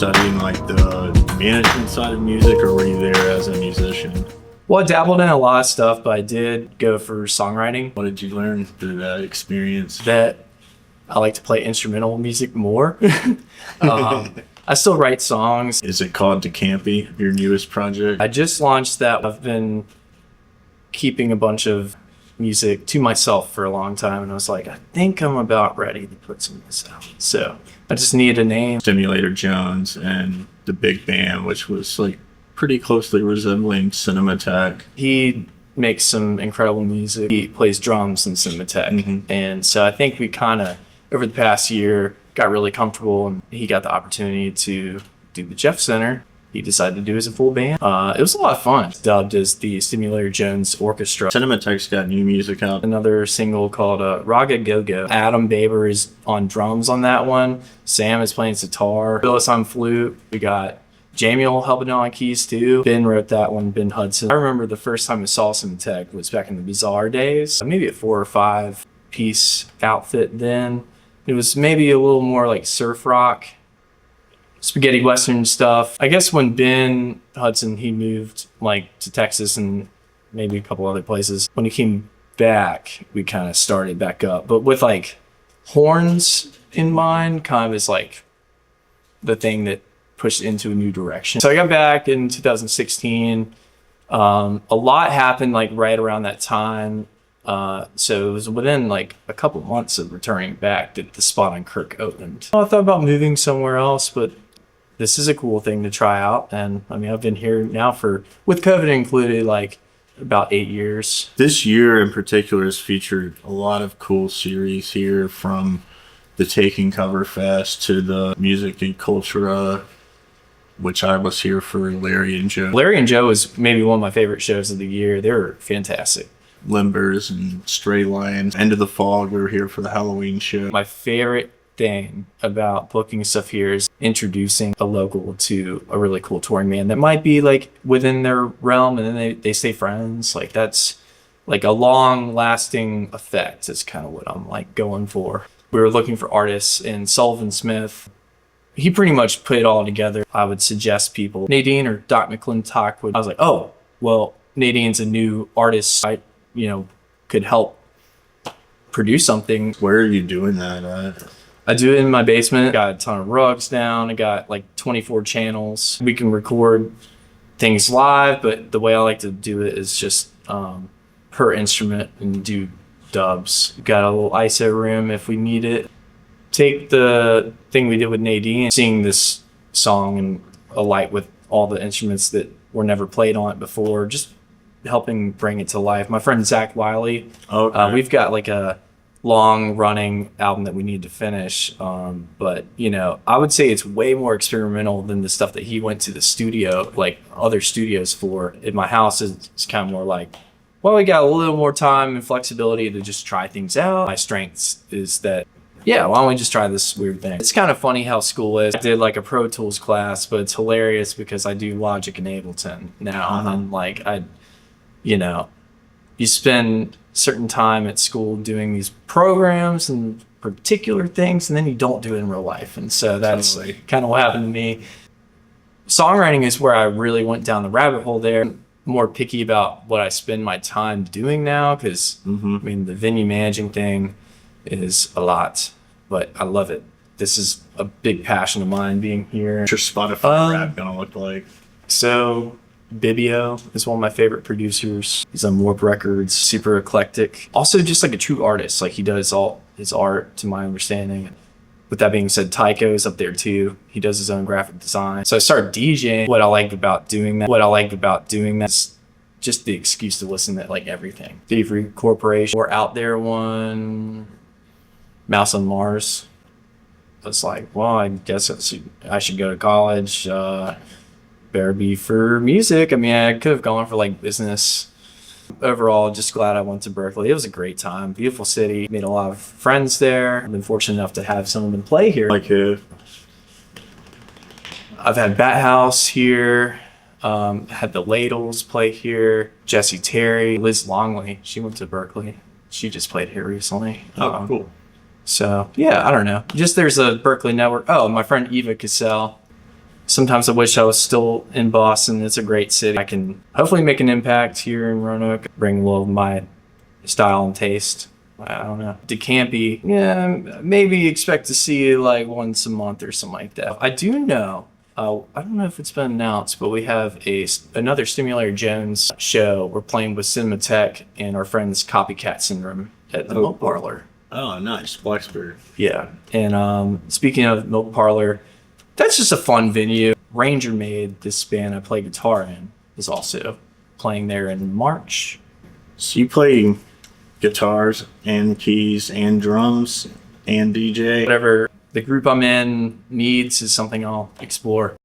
studying like the management side of music, or were you there as a musician? Well, I dabbled in a lot of stuff, but I did go for songwriting. What did you learn through that experience? That I like to play instrumental music more. I still write songs. Is it called Decampy, your newest project? I just launched that. I've been keeping a bunch of music to myself for a long time, and I was like, I think I'm about ready to put some of this out. So I just needed a name. Stimulator Jones and the big band, which was like pretty closely resembling Cinematech. He makes some incredible music. He plays drums in Cinematech. And so I think we kind of, over the past year, got really comfortable, and he got the opportunity to do the Jeff Center. He decided to do it as a full band. It was a lot of fun. Dubbed as the Stimulator Jones Orchestra. Cinematech's got new music out. Another single called Raga Go Go. Adam Baber is on drums on that one. Sam is playing guitar. Phyllis on flute. We got Jamiel helping on keys too. Ben wrote that one, Ben Hudson. I remember the first time I saw Cinematech was back in the Bizarre days. Maybe a 4 or 5 piece outfit then. It was maybe a little more like surf rock, spaghetti western stuff. I guess when Ben Hudson, he moved like to Texas and maybe a couple other places. When he came back, we kind of started back up, but with like horns in mind, kind of as like the thing that pushed into a new direction. So I got back in 2016. A lot happened like right around that time. So it was within like a couple months of returning back that the spot on Kirk opened. I thought about moving somewhere else, but this is a cool thing to try out. And I mean, I've been here now for, with COVID included, like about 8 years. This year in particular has featured a lot of cool series here, from the Taking Cover Fest to the Music and Cultura, which I was here for Larry and Joe. Larry and Joe is maybe one of my favorite shows of the year. They were fantastic. Limbers and Stray Lions. End of the Fog, we were here for the Halloween show. My favorite thing about booking stuff here is introducing a local to a really cool touring band that might be like within their realm, and then they stay friends. Like that's like a long lasting effect is kind of what I'm like going for. We were looking for artists, and Sullivan Smith, he pretty much put it all together. I would suggest people, Nadine or Doc McClintock I was like, oh, well, Nadine's a new artist. I, could help produce something. Where are you doing that at? I do it in my basement. Got a ton of rugs down. I got like 24 channels. We can record things live, but the way I like to do it is just per instrument and do dubs. Got a little ISO room if we need it. Take the thing we did with Nadine, sing this song and alight with all the instruments that were never played on it before, just helping bring it to life. My friend Zach Wiley, we've got like a long running album that we need to finish, but I would say it's way more experimental than the stuff that he went to the studio, like other studios for. In my house, it's kind of more like, well, we got a little more time and flexibility to just try things out. My strengths is that, yeah, why don't we just try this weird thing? It's kind of funny how school is. I did like a Pro Tools class, but it's hilarious because I do Logic and Ableton now. And like you spend certain time at school doing these programs and particular things, and then you don't do it in real life. And so that's kind of what happened to me. Songwriting is where I really went down the rabbit hole there. I'm more picky about what I spend my time doing now, because I mean, the venue managing thing is a lot, but I love it. This is a big passion of mine, being here. What's your Spotify rap gonna look like? So Bibio is one of my favorite producers. He's on Warp Records, super eclectic. Also just like a true artist. Like he does all his art, to my understanding. With that being said, Tycho is up there too. He does his own graphic design. So I started DJing. What I like about doing that is just the excuse to listen to like everything. Thievery Corporation, or out there one, Mouse on Mars. It's like, well, I guess I should go to college. Better be for music. I mean, I could have gone for like business. Overall, just glad I went to Berkeley. It was a great time. Beautiful city. Made a lot of friends there. I've been fortunate enough to have some of them play here. Like who? I've had Bat House here. Had the Ladles play here. Jesse Terry. Liz Longley. She went to Berkeley. She just played here recently. Oh, cool. So, yeah, I don't know. Just there's a Berkeley network. Oh, my friend Eva Cassell. Sometimes I wish I was still in Boston. It's a great city. I can hopefully make an impact here in Roanoke, bring a little of my style and taste. I don't know. DeCampi, yeah, maybe expect to see it like once a month or something like that. I do know, I don't know if it's been announced, but we have another Stimulator Jones show. We're playing with Cinematheque and our friends Copycat Syndrome at the Milk Parlor. Oh, nice. Blacksburg. Yeah. And speaking of Milk Parlor, that's just a fun venue. Ranger Made, this band I play guitar in, is also playing there in March. So you play guitars and keys and drums and DJ? Whatever the group I'm in needs is something I'll explore.